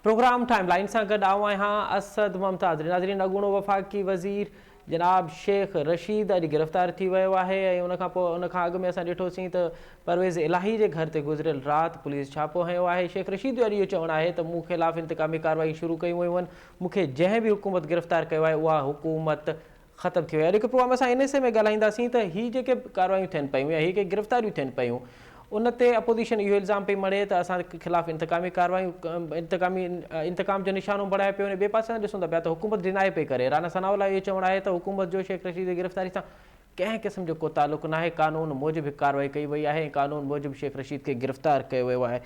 Programme time line से गड आऊं आहियां असद मुमताज़। नाज़रीन, अॻूणो वफ़ाक़ी वज़ीर जनाब शेख रशीद अॼु गिरफ़्तार थी वियो आहे ऐं उन खां अॻु में असां ॾिठोसीं त परवेज़ इलाही जे घर ते गुज़िरियल राति पुलिस छापो हयो आहे। शेख रशीद जो अॼु इहो चवणु आहे त मूं ख़िलाफ़ु इंतकामी कार्रवाई शुरू कयूं वयूं आहिनि, मूंखे जंहिं बि हुकूमत गिरफ़्तार कयो आहे उहा हुकूमत ख़तमु थी वई आहे। अॼु प्रोग्राम असां इन से में ॻाल्हाईंदासीं त हीअ जेके कार्रवायूं थियनि पियूं या हीअ जेके गिरफ़्तारियूं थियनि पियूं उन ते अपोज़िशन इहो इल्ज़ाम पई मणे त असां ख़िलाफ़ु इंतकामी कार्रवायूं इंतकाम जो निशानो बढ़ाए पियो। ॿिए पासे ॾिसूं था पिया त हुकूमत डिनाए पई करे। राना सनाउल्लाह इहो चवणु आहे त हुकूमत जो शेख रशीद जी गिरफ़्तारी सां कंहिं क़िस्म जो को तालुक़ु न आहे, कानून मूजिबि कार्रवाई कई वई आहे ऐं कानून मूजिबि शेख रशीद खे गिरफ़्तार कयो वियो आहे।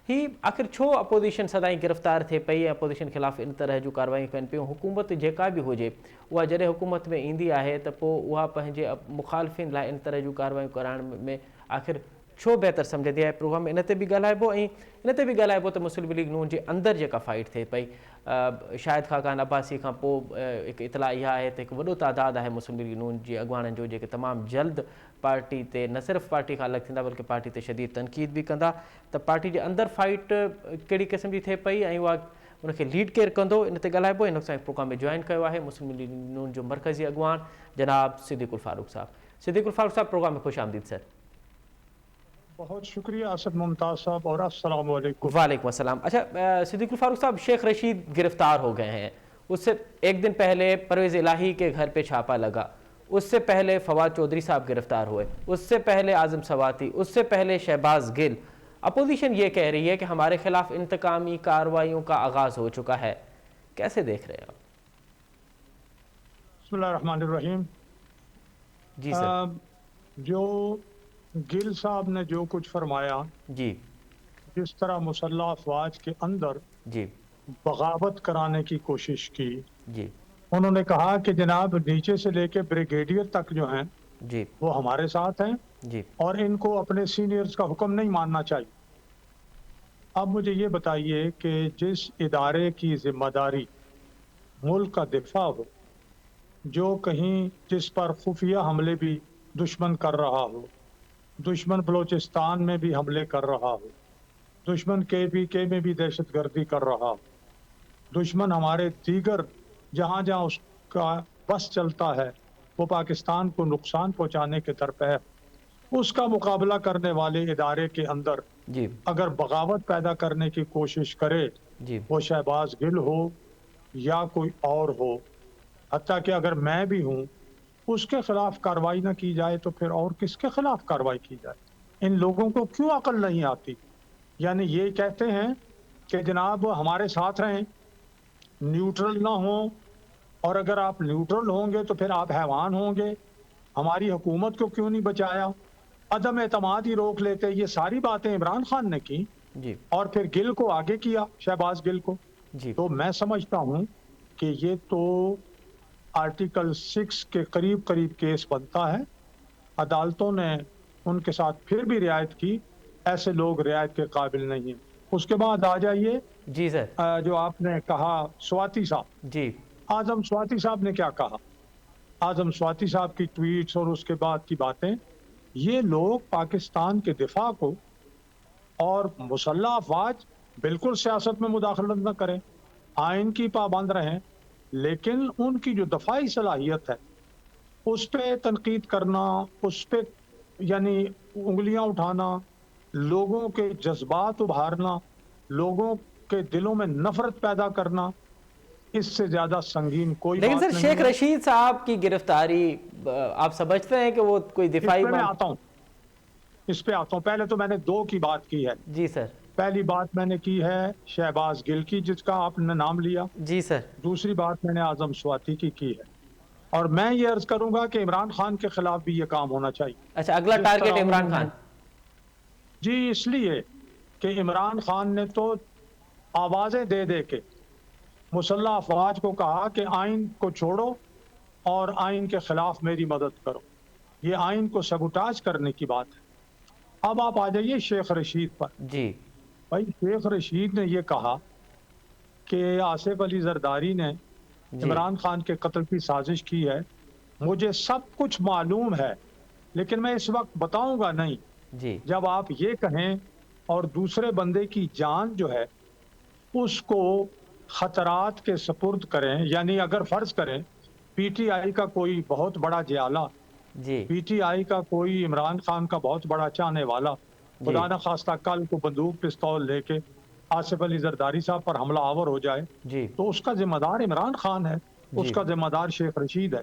ही आख़िर छो अपोज़िशन सदाईं गिरफ़्तार थिए पई ऐं अपोज़िशन ख़िलाफ़ु इन तरह जूं कार्रवायूं कनि पियूं? हुकूमत जेका बि हुजे उहा जॾहिं हुकूमत में ईंदी आहे त पोइ उहा पंहिंजे मुख़ालिफ़िन लाइ इन तरह जूं कार्रवायूं कराइण में आख़िर छो बहितर सम्झंदी आहे? प्रोग्राम में इन ते बि ॻाल्हाइबो ऐं इन ते बि ॻाल्हाइबो त मुस्लिम लीग नून जे अंदरि जेका फाइट थिए पई शाहिद ख़ाक़ान अब्बासी खां पोइ हिकु इतला इहा आहे त हिकु वॾो तादाद आहे मुस्लिम लीग नून जे अॻुवाणनि जो जेके तमामु जल्द पार्टी ते न सिर्फ़ु पार्टी खां अलॻि थींदा बल्कि पार्टी ते शदीद तनक़ीद बि कंदा। त पार्टी जे अंदरि फाइट कहिड़ी क़िस्म जी थिए पई ऐं उहा उनखे लीड केरु कंदो, इन ते ॻाल्हाइबो। हिन सां प्रोग्राम में जॉइन कयो आहे मुस्लिम लीग नून जो मरकज़ी अॻुवान जनाब सिद्दीक़ुल फारूक साहब। सिद्दीक़ुल फारूक साहब, प्रोग्राम में ख़ुश आमदीद सर। बहुत शुक्रिया असद मुमताज़ साहब और अस्सलाम वालेकुम। वालेकुम अस्सलाम। अच्छा सिद्दीक़ुल फारूक साहब, शेख रशीद गिरफ्तार हो गए हैं, उससे एक दिन पहले परवेज़ इलाही के घर पे छापा लगा, उससे पहले फवाद चौधरी साहब गिरफ्तार हुए, उससे पहले आज़म सवाती, उससे पहले शहबाज गिल। अपोजिशन ये कह रही है कि हमारे खिलाफ इंतकामी कार्रवाइयों का आगाज़ हो चुका है, कैसे देख रहे हैं आप? बिस्मिल्लाहिर्रहमानिर्रहीम। जी सर। जो गिल साहब ने जो कुछ फरमाया, जी, जिस तरह मुसल्लह अफवाज के अंदर जी, बगावत कराने की कोशिश की, जी, उन्होंने कहा कि जनाब नीचे से लेके ब्रिगेडियर तक जो हैं जी, वो हमारे साथ हैं जी, और इनको अपने सीनियर्स का हुक्म नहीं मानना चाहिए। अब मुझे ये बताइए कि जिस इदारे की जिम्मेदारी मुल्क का दिफा हो, जो कहीं जिस पर खुफिया हमले भी दुश्मन कर रहा हो, दुश्मन बलोचिस्तान में भी हमले कर रहा हो, दुश्मन KPK में भी दहशतगर्दी कर रहा हो, दुश्मन हमारे दीगर जहाँ जहाँ उसका बस चलता है वो पाकिस्तान को नुकसान पहुँचाने के दरपे है, उसका मुकाबला करने वाले इदारे के अंदर जी, अगर बगावत पैदा करने की कोशिश करे, जी, वो शहबाज गिल हो या कोई और हो, हत्ता कि अगर मैं भी हूँ, उसके खिलाफ कार्रवाई ना की जाए तो फिर और किसके खिलाफ कार्रवाई की जाए? इन लोगों को क्यों अकल नहीं आती? यानी ये कहते हैं कि जनाब हमारे साथ रहें, न्यूट्रल ना हो, और अगर आप न्यूट्रल होंगे तो फिर आप हैवान होंगे। हमारी हुकूमत को क्यों नहीं बचाया? अदम एतमाद ही रोक लेते। ये सारी बातें इमरान खान ने की जी, और फिर गिल को आगे किया, शहबाज गिल को। जी, तो मैं समझता हूँ कि ये तो आर्टिकल 6 के करीब करीब केस बनता है। अदालतों ने उनके साथ फिर भी रियायत की, ऐसे लोग रियायत के काबिल नहीं हैं। उसके बाद आ जाइए जी सर। जो आपने कहा स्वाति साहब, जी, आजम स्वाति साहब ने क्या कहा? आजम स्वाति साहब की ट्वीट्स और उसके बाद की बातें, ये लोग पाकिस्तान के दिफा को और मुसल्लह अफवाज बिल्कुल सियासत में मुदाखलत न करें, आइन की पाबंद रहें, लेकिन उनकी जो दफाई सलाहियत है उस पे तनकीद करना, उस पे यानी उंगलियां उठाना, लोगों के जज्बात उभारना, लोगों के दिलों में नफरत पैदा करना, इससे ज्यादा संगीन कोई लेकिन बात सर नहीं शेख है। रशीद साहब की गिरफ्तारी आप समझते हैं कि वो कोई इस दिफाई पे मैं आता हूँ, इस पे आता हूँ। पहले तो मैंने दो की बात की है। जी सर। पहली बात मैंने की है शहबाज गिल की, जिसका आपने नाम लिया। जी सर। दूसरी बात मैंने आजम स्वाति की है। और मैं ये अर्ज करूंगा कि इमरान खान के खिलाफ भी ये काम होना चाहिए। अच्छा, अगला जिस टारगेट तरह इमरान उन्होंने, खान? जी इसलिए कि इमरान खान ने तो आवाजें दे दे के मुसल्लह अफवाज को कहा कि आइन को छोड़ो और आइन के खिलाफ मेरी मदद करो। ये आइन को सबुटाज करने की बात है। अब आप आ जाइए शेख रशीद पर। जी, भाई शेख रशीद ने ये कहा कि आसिफ अली जरदारी ने जी, इमरान खान के कत्ल की साजिश की है। मुझे सब कुछ मालूम है, लेकिन मैं इस वक्त बताऊंगा नहीं। जी, जब आप ये कहें और दूसरे बंदे की जान जो है اس کو خطرات کے سپرد کریں. یعنی اگر فرض کریں پی ٹی آئی کا کوئی بہت بڑا جیالہ، جی پی ٹی آئی کا کوئی عمران خان کا بہت بڑا چاہنے والا جی خدا نہ خواستہ کل کو بندوق پستول لے کے آصف علی زرداری صاحب پر حملہ آور ہو جائے جی تو اس کا ذمہ دار عمران خان ہے، اس جی کا ذمہ دار شیخ رشید ہے.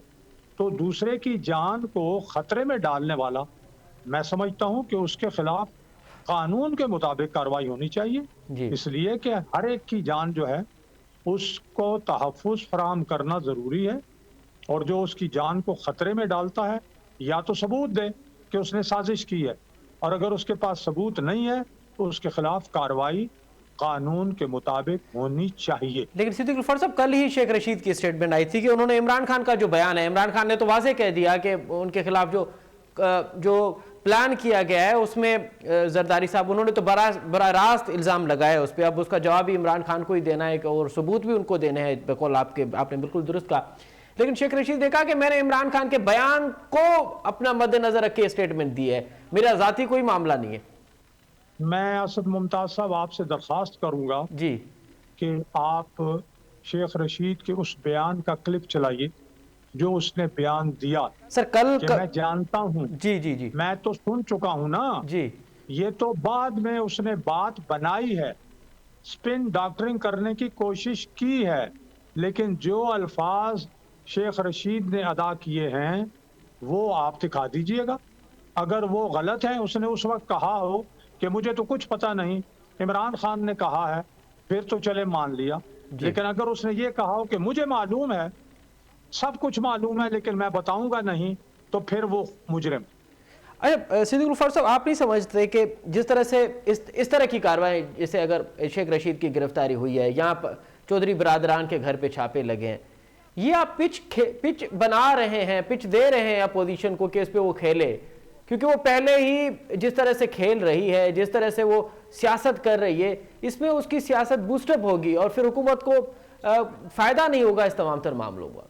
تو دوسرے کی جان کو خطرے میں ڈالنے والا، میں سمجھتا ہوں کہ اس کے خلاف قانون کے مطابق کارروائی ہونی چاہیے. جی اس لیے کہ ہر ایک کی جان جو ہے اس کو تحفظ فراہم کرنا ضروری ہے، اور جو اس کی جان کو خطرے میں ڈالتا ہے یا تو ثبوت دے کہ اس نے سازش کی ہے، اور اگر اس کے پاس ثبوت نہیں ہے تو اس کے خلاف کارروائی قانون کے مطابق ہونی چاہیے. لیکن صدیق الفر صاحب کل ہی شیخ رشید کی اسٹیٹمنٹ آئی تھی کہ انہوں نے عمران خان کا جو بیان ہے، عمران خان نے تو واضح کہہ دیا کہ ان کے خلاف جو پلان کیا گیا ہے اس میں زرداری صاحب انہوں نے تو براہ راست الزام لگایا اس پہ. اب اس کا جواب بھی عمران خان کو ہی دینا ہے اور ثبوت بھی ان کو دینے ہیں بقول آپ نے بالکل درست کہا. لیکن شیخ رشید نے کہا کہ میں نے عمران خان کے بیان کو اپنا مد نظر رکھ کے اسٹیٹمنٹ دی ہے، میرا ذاتی کوئی معاملہ نہیں ہے. میں اسد ممتاز صاحب آپ سے درخواست کروں گا جی کہ آپ شیخ رشید کے اس بیان کا کلپ چلائیے جو اس نے بیان دیا سر کل کہ میں جانتا ہوں. جی جی جی میں تو سن چکا ہوں نا، جی یہ تو بعد میں اس نے بات بنائی ہے، سپن ڈاکٹرنگ کرنے کی کوشش کی ہے، لیکن جو الفاظ شیخ رشید نے ادا کیے ہیں وہ آپ دکھا دیجئے گا. اگر وہ غلط ہیں، اس نے اس وقت کہا ہو کہ مجھے تو کچھ پتا نہیں، عمران خان نے کہا ہے، پھر تو چلے مان لیا. جی لیکن اگر اس نے یہ کہا ہو کہ مجھے معلوم ہے، سب کچھ معلوم ہے لیکن میں بتاؤں گا نہیں، تو پھر وہ مجرم. اچھا صدیق الفر صاحب آپ نہیں سمجھتے کہ جس طرح سے اس طرح کی کارروائی، جیسے اگر شیخ رشید کی گرفتاری ہوئی ہے، یہاں چودھری برادران کے گھر پہ چھاپے لگے ہیں، یہ آپ پچ بنا رہے ہیں، پچ دے رہے ہیں اپوزیشن کو کہ اس پہ وہ کھیلے، کیونکہ وہ پہلے ہی جس طرح سے کھیل رہی ہے، جس طرح سے وہ سیاست کر رہی ہے، اس میں اس کی سیاست بوسٹ اپ ہوگی اور پھر حکومت کو فائدہ نہیں ہوگا اس تمام تر معاملوں کا.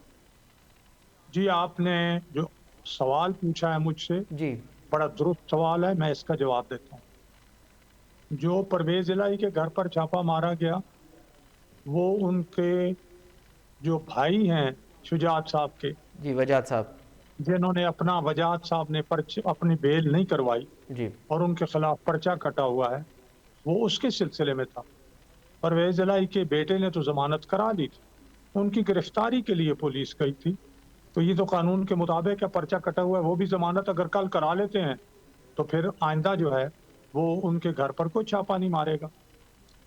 جی آپ نے جو سوال پوچھا ہے مجھ سے جی بڑا درست سوال ہے، میں اس کا جواب دیتا ہوں. جو پرویز الہی کے گھر پر چھاپا مارا گیا وہ ان کے جو بھائی ہیں شجاعت صاحب کے، جی وجاہت صاحب، جنہوں نے وجاہت صاحب نے اپنی بیل نہیں کروائی جی اور ان کے خلاف پرچہ کٹا ہوا ہے، وہ اس کے سلسلے میں تھا. پرویز الہی کے بیٹے نے تو ضمانت کرا لی تھی، ان کی گرفتاری کے لیے پولیس گئی تھی، تو یہ تو قانون کے مطابق ہے، پرچہ کٹا ہوا ہے، وہ بھی ضمانت اگر کل کرا لیتے ہیں تو پھر آئندہ جو ہے وہ ان کے گھر پر کوئی چھاپا نہیں مارے گا.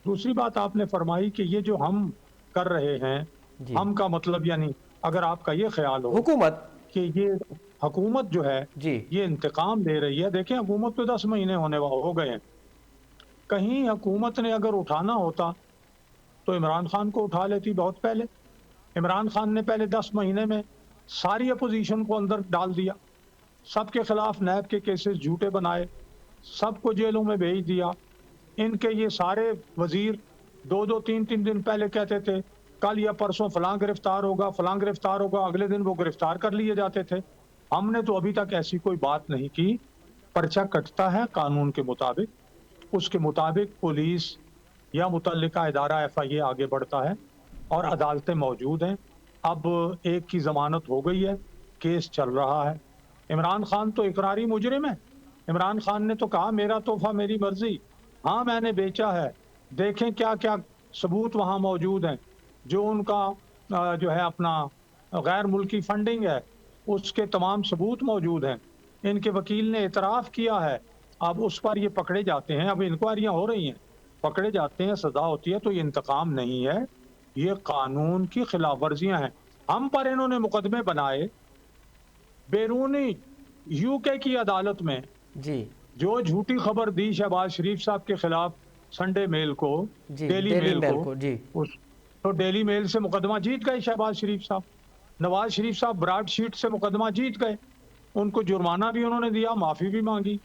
دوسری بات آپ نے فرمائی کہ یہ جو ہم کر رہے ہیں، جی ہم کا مطلب یعنی اگر آپ کا یہ خیال ہو حکومت، کہ یہ حکومت جو ہے جی یہ انتقام لے رہی ہے، دیکھیں حکومت کو 10 مہینے ہو گئے ہیں. کہیں حکومت نے اگر اٹھانا ہوتا تو عمران خان کو اٹھا لیتی بہت پہلے. عمران خان نے پہلے 10 مہینے میں ساری اپوزیشن کو اندر ڈال دیا، سب کے خلاف نیب کے کیسز جھوٹے بنائے، سب کو جیلوں میں بھیج دیا. ان کے یہ سارے وزیر 2-3 دن پہلے کہتے تھے کل یا پرسوں فلاں گرفتار ہوگا، فلاں گرفتار ہوگا، اگلے دن وہ گرفتار کر لیے جاتے تھے. ہم نے تو ابھی تک ایسی کوئی بات نہیں کی. پرچہ کٹتا ہے قانون کے مطابق، اس کے مطابق پولیس یا متعلقہ ادارہ ایف آئی اے آگے بڑھتا ہے اور عدالتیں موجود ہیں. اب ایک کی ضمانت ہو گئی ہے، کیس چل رہا ہے. عمران خان تو اقراری مجرم ہے. عمران خان نے تو کہا میرا تحفہ میری مرضی، ہاں میں نے بیچا ہے، دیکھیں کیا کیا ثبوت وہاں موجود ہیں. جو ان کا جو ہے اپنا غیر ملکی فنڈنگ ہے اس کے تمام ثبوت موجود ہیں. ان کے وکیل نے اعتراف کیا ہے. اب اس پر یہ پکڑے جاتے ہیں، اب انکوائریاں ہو رہی ہیں، پکڑے جاتے ہیں، سزا ہوتی ہے، تو یہ انتقام نہیں ہے، یہ قانون کی خلاف ورزیاں ہیں. ہم پر انہوں نے مقدمے بنائے بیرونی یو کے کی عدالت میں، جی جو جھوٹی خبر دی شہباز شریف صاحب کے خلاف سنڈے میل کو، جی ڈیلی میل کو، جی تو ڈیلی میل سے مقدمہ جیت گئے شہباز شریف صاحب. نواز شریف صاحب براڈ شیٹ سے مقدمہ جیت گئے، ان کو جرمانہ بھی انہوں نے دیا، معافی بھی مانگی.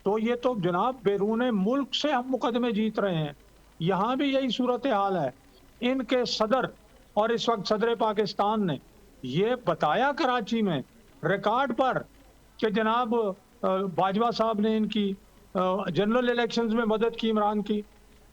تو یہ تو جناب بیرون ملک سے ہم مقدمے جیت رہے ہیں، یہاں بھی یہی صورتحال ہے. ان کے صدر اور اس وقت صدر پاکستان نے یہ بتایا کراچی میں ریکارڈ پر کہ جناب باجوہ صاحب نے ان کی جنرل الیکشنز میں مدد کی، عمران کی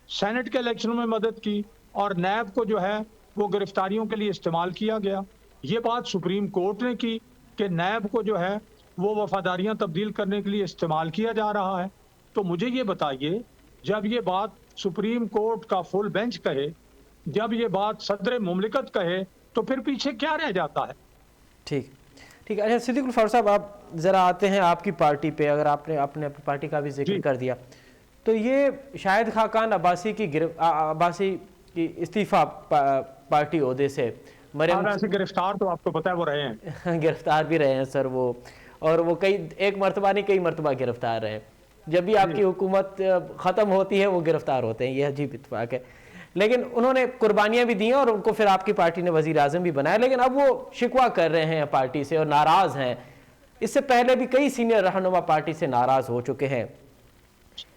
سینٹ کے الیکشن میں مدد کی، اور نیب کو جو ہے وہ گرفتاریوں کے لیے استعمال کیا گیا. یہ بات سپریم کورٹ نے کی کہ نیب کو جو ہے وہ وفاداریاں تبدیل کرنے کے لیے استعمال کیا جا رہا ہے. تو مجھے یہ بتائیے، جب یہ بات سپریم کورٹ کا فل بینچ کہے، جب یہ بات صدر مملکت کہے، تو پھر پیچھے کیا رہ جاتا ہے؟ ٹھیک ٹھیک. اچھا صدیق الفاروق صاحب، آپ ذرا آتے ہیں آپ کی پارٹی پہ. اگر آپ نے اپنے پارٹی کا بھی ذکر جی کر دیا تو یہ شاہد خاقان عباسی کی استعفیٰ پارٹی عہدے سے مریم ویسے گرفتار تو آپ کو پتہ ہے وہ رہے ہیں. گرفتار بھی رہے ہیں سر وہ، اور وہ ایک مرتبہ نہیں کئی مرتبہ گرفتار رہے. جب بھی آپ جی کی حکومت ختم ہوتی ہے وہ گرفتار ہوتے ہیں، یہ عجیب اتفاق ہے. لیکن انہوں نے قربانیاں بھی دی ہیں اور ان کو پھر آپ کی پارٹی نے وزیر اعظم بھی بنایا، لیکن اب وہ شکوہ کر رہے ہیں پارٹی سے اور ناراض ہیں. اس سے پہلے بھی کئی سینئر رہنما پارٹی سے ناراض ہو چکے ہیں.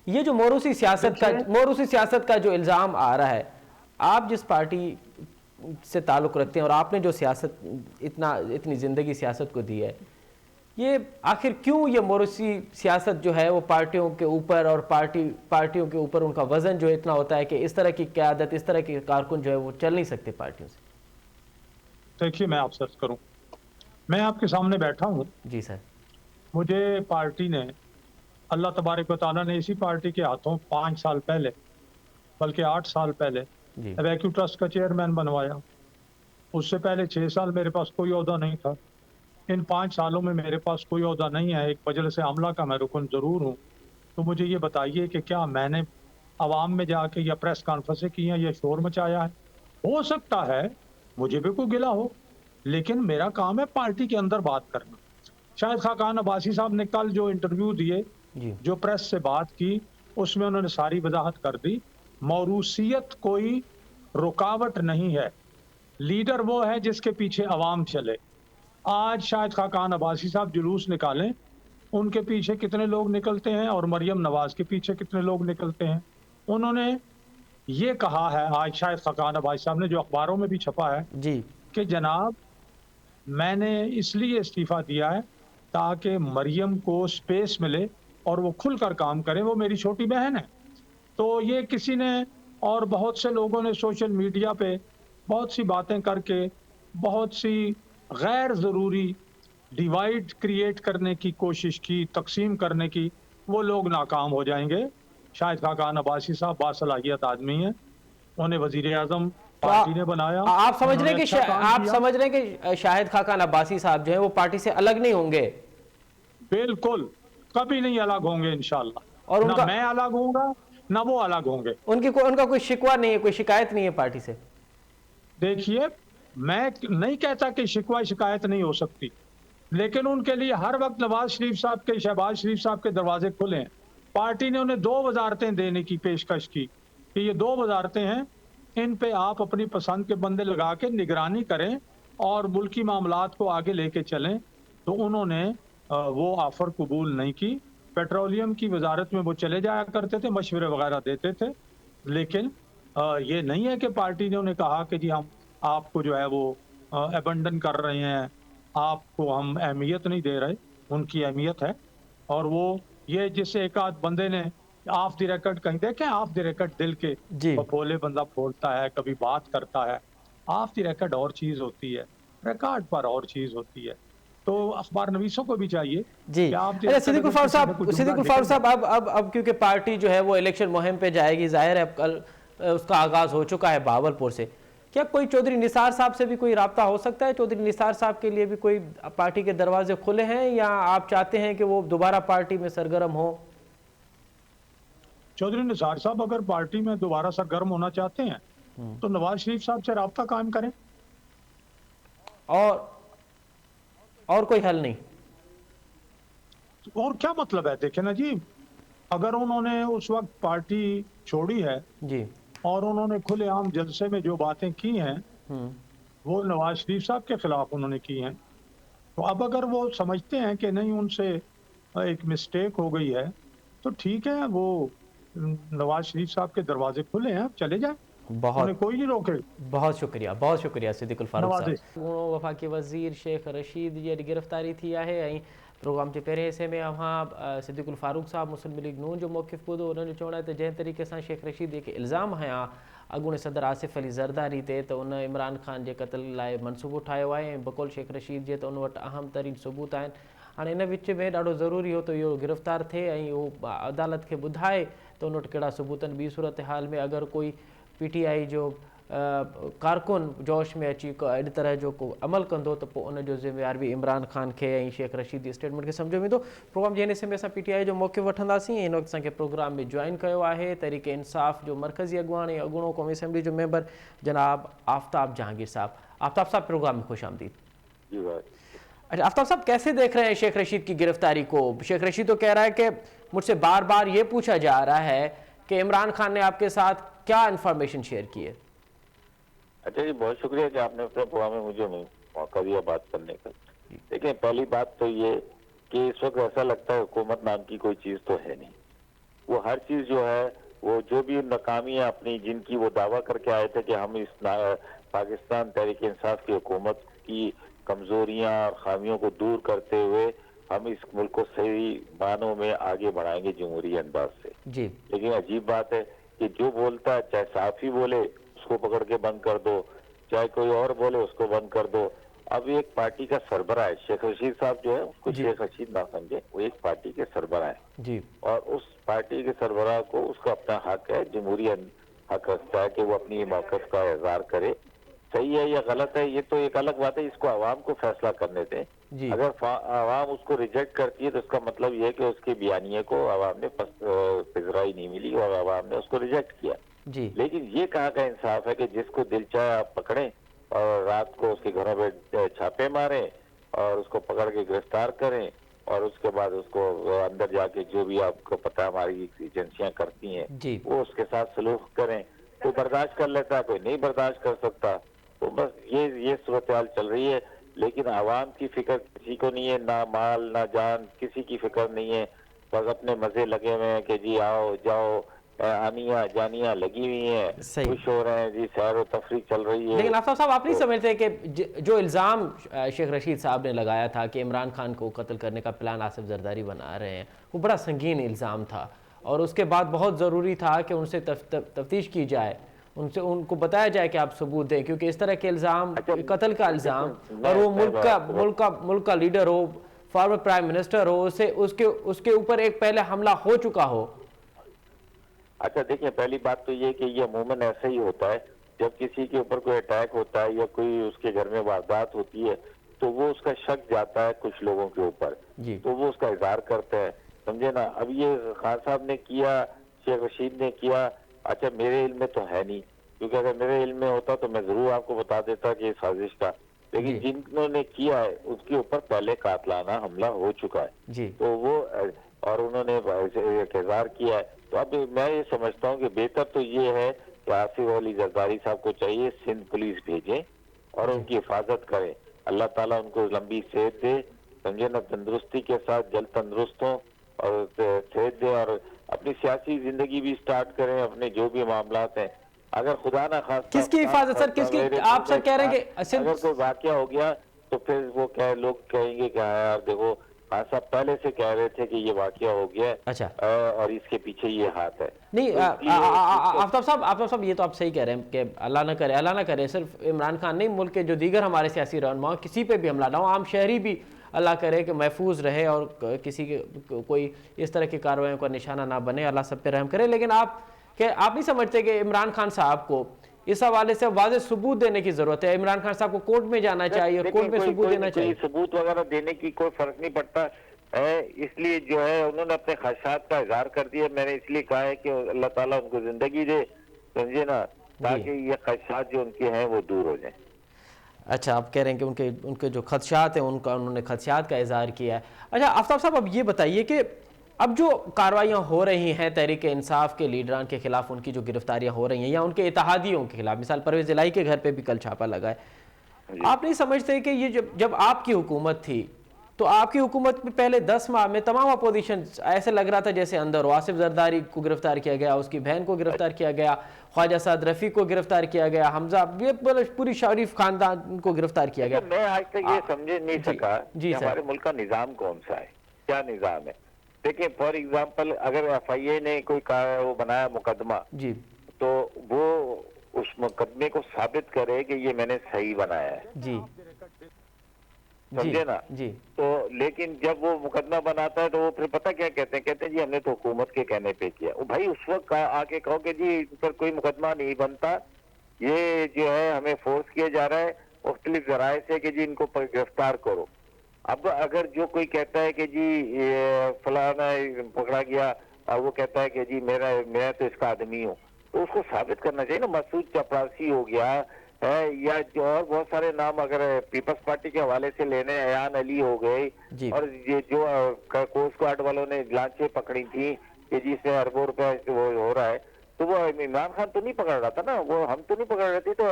یہ جو موروثی سیاست کا جو الزام آ رہا ہے، آپ جس پارٹی سے تعلق رکھتے ہیں اور آپ نے جو سیاست اتنی زندگی سیاست کو دی ہے، یہ آخر کیوں یہ موروثی سیاست جو ہے وہ پارٹیوں کے اوپر اور پارٹیوں کے اوپر ان کا وزن جو اتنا ہوتا ہے کہ اس طرح کی قیادت، اس طرح کے کارکن جو ہے وہ چل نہیں سکتے پارٹیوں سے؟ دیکھیے میں آپ سے عرض کروں، میں آپ کے سامنے بیٹھا ہوں. جی سر. مجھے پارٹی نے، اللہ تبارک و تعالیٰ نے اسی پارٹی کے ہاتھوں 5 سال پہلے، بلکہ 8 سال پہلے جی ویکیو ٹرسٹ کا چیئرمین بنوایا. اس سے پہلے 6 سال میرے پاس کوئی عہدہ نہیں تھا. ان 5 سالوں میں میرے پاس کوئی عہدہ نہیں ہے. ایک مجلس عاملہ کا میں رکن ضرور ہوں. تو مجھے یہ بتائیے کہ کیا میں نے عوام میں جا کے یا پریس کانفرنسیں کی ہیں یا شور مچایا ہے؟ ہو سکتا ہے مجھے بھی کوئی گلہ ہو، لیکن میرا کام ہے پارٹی کے اندر بات کرنا. شاہد خاقان عباسی صاحب نے کل جو انٹرویو دیے، جی جو پریس سے بات کی، اس میں انہوں نے ساری وضاحت کر دی. موروثیت کوئی رکاوٹ نہیں ہے، لیڈر وہ ہے جس کے پیچھے عوام چلے. آج شاہد خاقان عباسی صاحب جلوس نکالیں، ان کے پیچھے کتنے لوگ نکلتے ہیں اور مریم نواز کے پیچھے کتنے لوگ نکلتے ہیں. انہوں نے یہ کہا ہے آج شاہد خاقان عباسی صاحب نے، جو اخباروں میں بھی چھپا ہے، جی کہ جناب میں نے اس لیے استعفیٰ دیا ہے تاکہ مریم کو سپیس ملے اور وہ کھل کر کام کرے، وہ میری چھوٹی بہن ہے. تو یہ کسی نے اور بہت سے لوگوں نے سوشل میڈیا پہ بہت سی باتیں کر کے بہت سی غیر ضروری ڈیوائیڈ کریٹ کرنے کی کوشش کی، تقسیم کرنے کی. وہ لوگ ناکام ہو جائیں گے. شاہد خاقان عباسی صاحب باصلاحیت آدمی ہیں، انہیں وزیر اعظم تو پارٹی نے بنایا، آپ سمجھ انہوں رہے نے ہیں اچھا کام آپ کیا. سمجھ رہے ہیں کہ شاہد خاقان عباسی صاحب جو ہیں وہ پارٹی سے الگ نہیں ہوں گے؟ بالکل کبھی نہیں الگ ہوں گے انشاءاللہ. اور ان نہ کا میں الگ ہوں گا نہ وہ الگ ہوں گے. ان کا کوئی شکوہ نہیں ہے، کوئی شکایت نہیں ہے پارٹی سے؟ دیکھیے میں نہیں کہتا کہ شکوہ شکایت نہیں ہو سکتی، لیکن ان کے لیے ہر وقت نواز شریف صاحب کے، شہباز شریف صاحب کے دروازے کھلے ہیں. پارٹی نے انہیں 2 وزارتیں دینے کی پیشکش کی کہ یہ 2 وزارتیں ہیں، ان پہ آپ اپنی پسند کے بندے لگا کے نگرانی کریں اور ملکی معاملات کو آگے لے کے چلیں. تو انہوں نے وہ آفر قبول نہیں کی. پیٹرولیم کی وزارت میں وہ چلے جایا کرتے تھے، مشورے وغیرہ دیتے تھے، لیکن یہ نہیں ہے کہ پارٹی نے انہیں کہا کہ جی ہم آپ کو جو ہے وہ ایبنڈن کر رہے ہیں، آپ کو ہم اہمیت نہیں دے رہے. ان کی اہمیت ہے. اور وہ یہ جس ایک آدھ بندے نے آف دی ریکارڈ کہیں، دیکھیں آف دی ریکارڈ دل کے جی بھولے بندہ پھولتا ہے، کبھی بات کرتا ہے. آف دی ریکارڈ اور چیز ہوتی ہے، ریکارڈ پر اور چیز ہوتی ہے. تو اخبار نویسوں کو بھی چاہیے جی. کہ آپ دی اچھا ریکارڈ اگر کسی سے کوئی جملہ صدیق الفاروق نکل جائے. صاحب، اب کیونکہ پارٹی جو ہے وہ الیکشن مہم پہ جائے گی، ظاہر ہے کل اس کا آغاز ہو چکا ہے بہاولپور سے. کیا کوئی چودھری نثار صاحب سے بھی کوئی رابطہ ہو سکتا ہے؟ چودھری نثار صاحب کے لیے بھی کوئی پارٹی کے دروازے کھلے ہیں، یا آپ چاہتے ہیں کہ وہ دوبارہ پارٹی میں سرگرم ہو؟ چودھری نثار صاحب اگر پارٹی میں دوبارہ سرگرم ہونا چاہتے ہیں تو نواز شریف صاحب سے رابطہ قائم کریں. اور کوئی حل نہیں؟ اور کیا مطلب ہے؟ دیکھیں نا جی، اگر انہوں نے اس وقت پارٹی چھوڑی ہے جی اور انہوں نے کھلے عام جلسے میں جو باتیں کی ہیں وہ نواز شریف صاحب کے خلاف انہوں نے کی ہیں، تو اب اگر وہ سمجھتے ہیں کہ نہیں ان سے ایک مسٹیک ہو گئی ہے تو ٹھیک ہے، وہ نواز شریف صاحب کے دروازے کھلے ہیں، چلے جائیں، بہت انہیں کوئی نہیں روکے. بہت شکریہ صدیق الفاروق نوازے صاحب. وفاقی وزیر شیخ رشید جی گرفتاری تھی ہے پروگرام کے پہرے حصے میں وہاں صدیق الفاروق صاحب مسلم لیگ نون جو موقف بدھو انہوں نے چوڑا ہے تو جن طریقے سے شیخ رشید ایک الزام ہے अॻूणे सदर आसिफ अली ज़रदारी ते त उन इमरान ख़ान जे क़त्ल लाइ मनसूबो ठाहियो आहे ऐं बकौल शेख रशीद जे त उन वटि अहम तरीन सबूत आहिनि। हाणे इन विच में ॾाढो ज़रूरी हो त इहो गिरफ़्तार थिए ऐं उहो अदालत खे ॿुधाए त उन वटि कहिड़ा सबूत आहिनि। ॿी सूरत हाल में अगरि कोई PTI जो कारकुन जोश में अची अहिड़ी तरह जो को अमल कंदो त पोइ उनजो ज़िम्मेवार बि इमरान ख़ान खे ऐं शेख रशीद जी स्टेटमेंट खे सम्झ में ईंदो। प्रोग्राम जे हिन हिसे में असां PTI जो मौक़ो वठंदासीं। हिन वक़्तु असांखे प्रोग्राम में जॉइन कयो आहे तहरीक इंसाफ़ जो मरकज़ी अॻुवान ऐं अॻूणो क़ौमी असेंबली जो मेंबर जनाब आफ्ताब जहांगीर साहब। आफ्ताब साहब, प्रोग्राम में खुश आमदीद। अच्छा आफ्ताब साहब, कैसे देख रहे हैं शेख रशीद की गिरफ्तारी को? शेख रशीद तो कह रहा है कि मुझसे बार बार ये पूछा जा रहा है कि इमरान खान ने आपके साथ क्या इन्फॉर्मेशन शेयर की है। अच्छा जी, बहुत शुक्रिया कि आपने अपने प्रोग्राम में मुझे मौका दिया बात करने का। देखिए, पहली बात तो ये कि इस वक्त ऐसा लगता है हुकूमत नाम की कोई चीज तो है नहीं। वो हर चीज जो है, वो जो भी नाकामियां अपनी जिनकी वो दावा करके आए थे कि हम इस पाकिस्तान तहरीक इंसाफ की हुकूमत की कमजोरियां और खामियों को दूर करते हुए हम इस मुल्क को सही मानों में आगे बढ़ाएंगे जमहूरी अंदाज से जी। लेकिन अजीब बात है कि जो बोलता है, चाहे साफी बोले उसको पकड़ के बंद कर दो, चाहे कोई और बोले उसको बंद कर दो। अब एक पार्टी का सरबराह है शेख रशीद साहब, जो है उसको शेख रशीद ना समझे, वो एक पार्टी के सरबराह है जी। और उस पार्टी के सरबराह को उसका अपना हक है, जमहूरी हक रखता है कि वो अपनी मौक़िफ़ का इज़हार करे। सही है या गलत है ये तो एक अलग बात है, इसको आवाम को फैसला करने दें। अगर आवाम उसको रिजेक्ट करती है तो इसका मतलब ये है कि उसके बयानिए को आवाम ने पज़राई नहीं मिली और आवाम ने उसको रिजेक्ट किया जी। लेकिन ये कहाँ का इंसाफ है कि जिसको दिल चाहे आप पकड़ें और रात को उसके घरों पे छापे मारें और उसको पकड़ के गिरफ्तार करें और उसके बाद उसको अंदर जाके जो भी आपको पता हमारी एजेंसियां करती हैं वो उसके साथ सलूक करें। कोई बर्दाश्त कर लेता है, कोई नहीं बर्दाश्त कर सकता। तो बस ये सूरत हाल चल रही है। लेकिन आवाम की फिक्र किसी को नहीं है, ना माल ना जान, किसी की फिक्र नहीं है। बस अपने मजे लगे हुए हैं कि जी आओ जाओ, आनियां जानियां लगी हुई हैं, खुश हो रहे हैं जी, सैर व तफरीक चल रही है। लेकिन आफ्ताब साहब, आप नहीं समझते कि जो इल्ज़ाम शेख रशीद साहब ने लगाया था कि इमरान खान को कत्ल करने का प्लान आसिफ जरदारी बना रहे हैं, वो बड़ा संगीन इल्ज़ाम था और उसके बाद बहुत ज़रूरी था कि उनसे तफ्तीश की जाए, उनको बताया जाए कि आप सबूत दें, क्योंकि इस तरह के इल्ज़ाम, कत्ल का इल्ज़ाम, और वो मुल्क का लीडर हो, फॉर्मर प्राइम मिनिस्टर हो, उसके ऊपर एक पहले हमला हो चुका हो। अच्छा देखिए, पहली बात तो ये कि ये अमूमन ऐसा ही होता है, जब किसी के ऊपर कोई अटैक होता है या कोई उसके घर में वारदात होती है तो वो उसका शक जाता है कुछ लोगों के ऊपर, तो वो उसका इजहार करते हैं, समझे ना। अब ये खान साहब ने किया, शेख रशीद ने किया, अच्छा मेरे इल्म में तो है नहीं, क्योंकि अगर मेरे इल्म में होता तो मैं जरूर आपको बता देता कि साजिश का। लेकिन जिन्होंने किया है उसके ऊपर पहले कातलाना हमला हो चुका है तो वो और उन्होंने इज़हार किया है। तो अब मैं ये समझता हूँ कि बेहतर तो ये है कि आसिफ अली जरदारी साहब को चाहिए सिंध पुलिस भेजें और उनकी हिफाजत करें। अल्लाह ताला उनको लंबी सेहत दे, समझे ना, तंदुरुस्ती के साथ जल्द तंदुरुस्त हों और सेहत दे और अपनी सियासी जिंदगी भी स्टार्ट करें, अपने जो भी मामलात हैं। अगर खुदा ना खास किसकी हिफाजत सर, किसकी? आप सर कह रहे हैं कि अगर कोई वाकया हो गया तो फिर वो लोग कहेंगे कि हाँ यार देखो खान साहब पहले से कह रहे थे कि ये वाकया हो गया है, अच्छा, और इसके पीछे ये हाथ है। नहीं आफ्ताब साहब ये तो आप सही कह रहे हैं कि अल्लाह ना करे सिर्फ इमरान खान नहीं, मुल्क के जो दीगर हमारे सियासी रहनुमा किसी पे भी हमला ना हो, आम शहरी भी अल्लाह करे कि महफूज रहे और किसी के कोई इस तरह की कार्रवाइयों का निशाना ना बने, अल्लाह सब पे रहम करे। लेकिन आप नहीं समझते कि इमरान खान साहब को इस हवाले से वाज़ेह सबूत देने की जरूरत है? इमरान खान साहब को कोर्ट में जाना चाहिए और कोर्ट में सबूत देना चाहिए। सबूत वगैरह देने की कोई फर्क नहीं पड़ता है, इसलिए जो है उन्होंने अपने ख़दशात का इज़हार कर दिया। मैंने इसलिए कहा है कि अल्लाह ताला उनको जिंदगी दे, समझे ना, ताकि ये ख़दशात जो उनके हैं वो दूर हो जाए। अच्छा, आप कह रहे हैं कि उनके जो खदशात हैं उन्होंने खदशात का इज़हार किया है। अच्छा आफ्ताब साहब, अब ये बताइए कि अब जो कार्रवाइयाँ हो रही हैं तहरीक इंसाफ के लीडरान के खिलाफ, उनकी जो गिरफ्तारियाँ हो रही हैं या उनके इत्तेहादियों के खिलाफ, मिसाल परवेज़ इलाही के घर पे भी कल छापा लगा है, आप नहीं समझते कि ये जब आपकी हुकूमत थी तो आपकी हुकूमत में पहले 10 माह में तमाम अपोजिशन ऐसे लग रहा था जैसे अंदर हो, आसिफ जरदारी को गिरफ्तार किया गया, उसकी बहन को गिरफ्तार किया गया, ख्वाजा साद रफ़ी को गिरफ्तार किया गया, हमजा, ये पूरी शरीफ खानदान को गिरफ्तार किया गया। मैं आज तक ये समझ नहीं सका कि हमारे मुल्क का निज़ाम कौन सा है, क्या निज़ाम है। देखिए फॉर एग्जाम्पल, अगर FIA ने कोई वो बनाया मुकदमा जी, तो वो उस मुकदमे को साबित करे कि ये मैंने सही बनाया है, जी समझे ना। जी तो लेकिन जब वो मुकदमा बनाता है तो वो फिर पता क्या कहते हैं, कहते हैं जी हमने तो हुकूमत के कहने पे किया। वो भाई उस वक्त आके कहो कि जी इन पर कोई मुकदमा नहीं बनता, ये जो है हमें फोर्स किया जा रहा है मुख्तलिफ जराए से कि जी इनको गिरफ्तार करो। अब अगर जो कोई कहता है कि जी ये फलाना पकड़ा गया और वो कहता है कि जी मैं तो इसका आदमी हूँ, तो उसको साबित करना चाहिए ना। मसूद चपरासी हो गया है, या जो और बहुत सारे नाम अगर पीपल्स पार्टी के हवाले से लेने, अयान अली हो गए, जी और ये जो कोस्ट गार्ड वालों ने लांचें पकड़ी थी कि जी इससे अरबों रुपए वो हो रहा है, तो वो इमरान खान तो नहीं पकड़ रहा था ना, वो हम तो नहीं पकड़ रहे थे, तो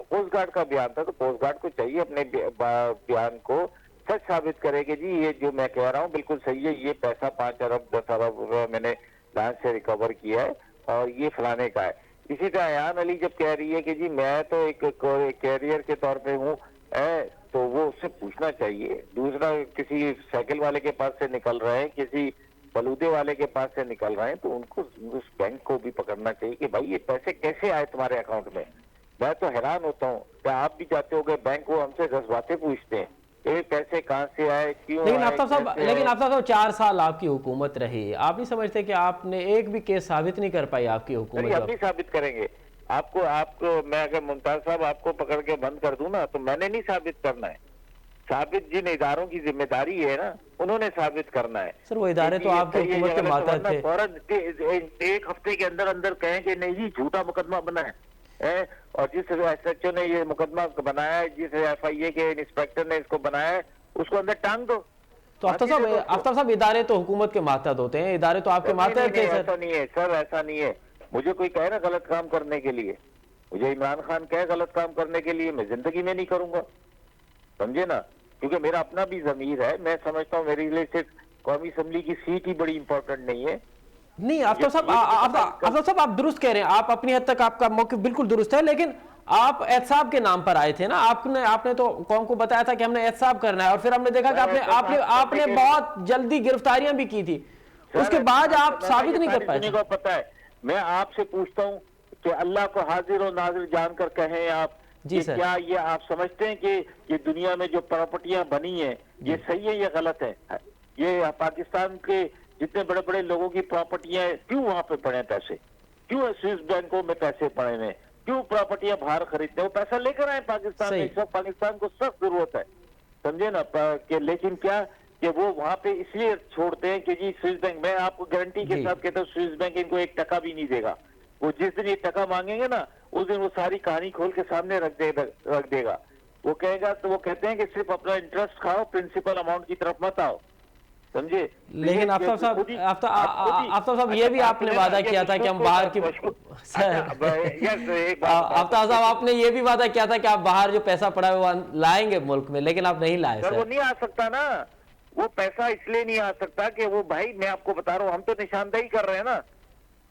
कोस्ट गार्ड का बयान था। तो कोस्ट गार्ड को चाहिए अपने बयान को सच साबित करे कि जी ये जो मैं कह रहा हूँ बिल्कुल सही है, ये पैसा 5 अरब 10 अरब रुपए मैंने लांच से रिकवर किया है और ये फलाने का है। इसी तरह अयान अली जब कह रही है कि जी मैं तो एक कैरियर के तौर पे हूँ, तो वो उससे पूछना चाहिए। दूसरा, किसी साइकिल वाले के पास से निकल रहे हैं, किसी बलूदे वाले के पास से निकल रहे हैं, तो उनको उस बैंक को भी पकड़ना चाहिए कि भाई ये पैसे कैसे आए तुम्हारे अकाउंट में। मैं तो हैरान होता हूँ, क्या आप भी जाते होगे बैंक, वो हमसे 10 बातें पूछते हैं, ये पैसे कहाँ से आए, क्यों लेकिन आए, आफ्ताब साहब, कैसे लेकिन आए? आफ्ताब साहब 4 साल आपकी हुकूमत रही, आप नहीं समझते कि आपने एक भी केस साबित नहीं कर पाई आपकी नहीं, हुकूमत हम का? नहीं साबित करेंगे। आपको मैं अगर मुमताज साहब आपको पकड़ के बंद कर दूं ना, तो मैंने नहीं साबित करना है। साबित जिन इदारों की जिम्मेदारी है ना, उन्होंने साबित करना है। सर वो इदारे तो आपकी हुकूमत के मातहत थे। फौरन एक हफ्ते के अंदर अंदर कहें कि नहीं जी झूठा मुकदमा बना है, और जिस SHO ने ये मुकदमा बनाया है, जिस FIA के इंस्पेक्टर ने इसको बनाया है, उसको अंदर टांग दो। तो आफ्ताब साहब इदारे तो हुकूमत के मातहत होते हैं, इदारे तो आपके मातहत थे सर। ऐसा नहीं है सर, ऐसा नहीं है। मुझे कोई कहे ना गलत काम करने के लिए, मुझे इमरान खान कहे गलत काम करने के लिए, मैं जिंदगी में नहीं करूंगा, समझे ना। क्योंकि मेरा अपना भी जमीर है, मैं समझता हूँ मेरे लिए सिर्फ कौमी असम्बली की सीट ही बड़ी इंपॉर्टेंट नहीं है। नहीं आफ्ताब साहब आप दुरुस्त कह रहे हैं, आप अपनी हद तक आपका मौक़िफ़ बिल्कुल दुरुस्त है, लेकिन आप एहतसाब के नाम पर आए थे ना। आपने तो कौम को बताया था कि हमने एहतसाब करना है, और फिर हमने देखा कि आपने बहुत जल्दी गिरफ्तारियां भी की थी, उसके बाद आप साबित नहीं कर पाए। पता है, मैं आपसे पूछता हूँ कि अल्लाह को हाजिर और नाजिर जानकर कहें आप, जी सर, क्या ये आप समझते हैं कि ये दुनिया में जो प्रॉपर्टियां बनी है ये सही है या गलत है? ये पाकिस्तान के जितने बड़े बड़े लोगों की प्रॉपर्टियां, क्यों वहां पे पड़े पैसे, क्यों स्विस बैंकों में पैसे पड़े हैं, क्यों प्रॉपर्टियां बाहर खरीदते हैं? वो पैसा लेकर आए पाकिस्तान में, इस वक्त पाकिस्तान को सख्त जरूरत है, समझे ना। कि लेकिन क्या कि वो वहां पे इसलिए छोड़ते हैं कि जी स्विस बैंक, मैं आपको गारंटी के साथ कहता हूँ स्विस बैंक इनको 1 टका भी नहीं देगा। वो जिस दिन 1 टका मांगेंगे ना, उस दिन वो सारी कहानी खोल के सामने रख देगा। वो कहेगा, तो वो कहते हैं कि सिर्फ अपना इंटरेस्ट खाओ, प्रिंसिपल अमाउंट की तरफ मत आओ, समझे। लेकिन आफ्ताब साहब ये भी आपने वादा किया था कि हम बाहर की आफ्ताब साहब आपने ये भी वादा किया था कि आप बाहर जो पैसा पड़ा है वो लाएंगे मुल्क में, लेकिन आप नहीं लाए सर। वो नहीं आ सकता ना, वो पैसा इसलिए नहीं आ सकता कि वो, भाई मैं आपको बता रहा हूँ, हम तो निशानदेही कर रहे हैं ना,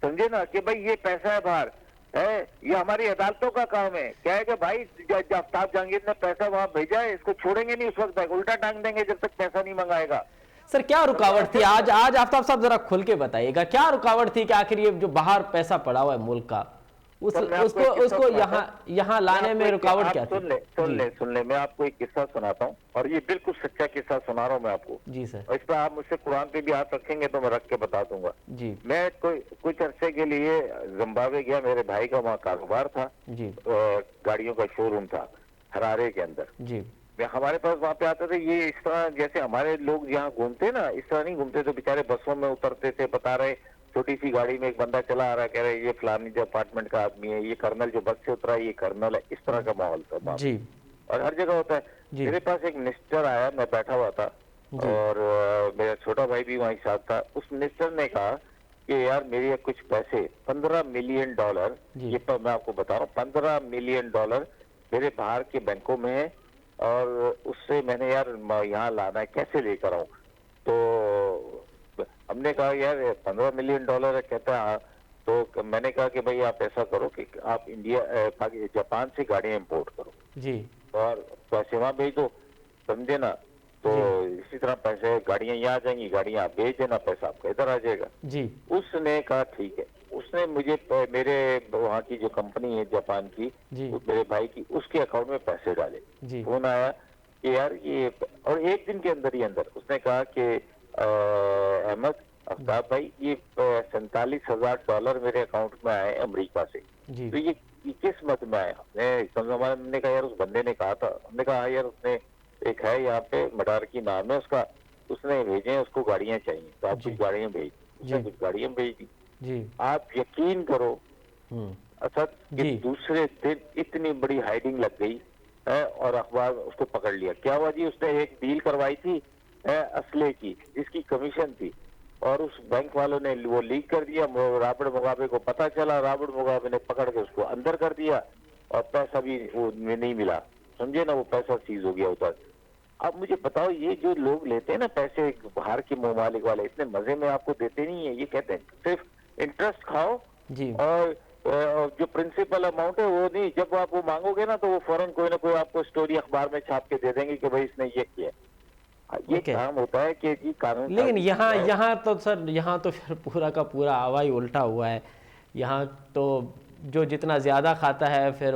समझे ना, कि भाई ये पैसा है बाहर है, ये हमारी अदालतों का काम है। क्या है कि भाई आफ्ताब जहांगीर ने पैसा वहां भेजा है, इसको छोड़ेंगे नहीं उस वक्त तक, उल्टा टांग देंगे जब तक पैसा नहीं मंगाएगा। सर क्या रुकावट थी आज आफ्ताब साहब जरा खुल के बताइएगा, क्या रुकावट थी कि आखिर ये जो बाहर पैसा पड़ा हुआ है मुल्क का, उसको यहाँ लाने में रुकावट क्या थी? सुन ले, मैं आपको एक किस्सा सुनाता हूँ, और ये बिल्कुल सच्चा किस्सा सुना रहा हूँ मैं आपको। जी सर। और इस पर आप मुझसे कुरान पे भी हाथ रखेंगे तो मैं रख के बता दूंगा जी। मैं कुछ अरसे के लिए जिम्बाब्वे गया, मेरे भाई का वहाँ कारोबार था जी, गाड़ियों का शोरूम था हरारे के अंदर जी। हमारे पास वहाँ पे आते थे, ये इस तरह जैसे हमारे लोग यहाँ घूमते ना, इस तरह नहीं घूमते, तो बेचारे बसों में उतरते थे, बता रहे छोटी सी गाड़ी में एक बंदा चला आ रहा है, कह रहे ये फलानी डिपार्टमेंट का आदमी है, ये कर्नल जो बस से उतरा है ये कर्नल है, इस तरह का माहौल था जी। और हर जगह होता है। मेरे पास एक मिनिस्टर आया, मैं बैठा हुआ था और मेरा छोटा भाई भी वहीं साथ था। उस मिनिस्टर ने कहा कि यार मेरे कुछ पैसे $15 मिलियन, ये पर मैं आपको बता रहा हूँ, $15 मिलियन मेरे बाहर के बैंकों में है, और उससे मैंने यार यहाँ लाना है, कैसे लेकर आऊं? तो हमने कहा यार $15 मिलियन है, कहता है। तो मैंने कहा कि भाई आप ऐसा करो कि आप जापान से गाड़ियां इंपोर्ट करो जी, और पैसे वहां भेज दो, समझे ना। तो इसी तरह पैसे, गाड़ियां यहाँ आ जाएंगी, गाड़ियां आप भेज देना, पैसा आपका इधर आ जाएगा जी। उसने कहा ठीक है। اس نے مجھے میرے وہاں کی جو کمپنی ہے جاپان کی جی میرے بھائی کی اس کے اکاؤنٹ میں پیسے ڈالے. جی فون آیا کہ یار یہ اور ایک دن کے اندر ہی اندر اس نے کہا کہ احمد آفتاب بھائی یہ $47,000 میرے اکاؤنٹ میں آئے امریکہ سے. جی تو یہ کس مت میں آیا؟ ہم نے کہا یار اس بندے نے کہا تھا. ہم نے کہا یار اس نے ایک ہے یہاں پہ مڈار کی نام ہے اس کا, اس نے بھیجے اس کو گاڑیاں چاہیے تو آپ کچھ گاڑیاں بھیج دی. اس نے کچھ گاڑیاں بھیج دی. جی آپ یقین کرو اسد کہ جی دوسرے دن اتنی بڑی ہائیڈنگ لگ گئی اور اخبار اس کو پکڑ لیا. کیا ہوا جی, اس نے ایک ڈیل کروائی تھی اسلحے کی جس کی کمیشن تھی اور اس بینک والوں نے وہ لیک کر دیا. رابڑ مغابے کو پتا چلا, رابڑ مغابے نے پکڑ کے اس کو اندر کر دیا اور پیسہ بھی وہ نہیں ملا. سمجھے نا, وہ پیسہ سیز ہو گیا ادھر. اب مجھے بتاؤ یہ جو لوگ لیتے ہیں نا پیسے باہر کے ممالک والے, اتنے مزے میں آپ کو دیتے نہیں ہیں. یہ کہتے ہیں صرف انٹرسٹ کھاؤ جی اور جو پرنسپل اماؤنٹ ہے وہ نہیں. جب آپ وہ مانگو گے نا تو وہ فوراً کوئی نہ کوئی آپ کو اسٹوری اخبار میں چھاپ کے دے دیں گے کہ بھائی اس نے یہ کیا. یہ کام ہوتا ہے کہ جی قانون. لیکن یہاں تو سر یہاں تو پھر پورا کا پورا ہوائی الٹا ہوا ہے. یہاں تو جو جتنا زیادہ کھاتا ہے پھر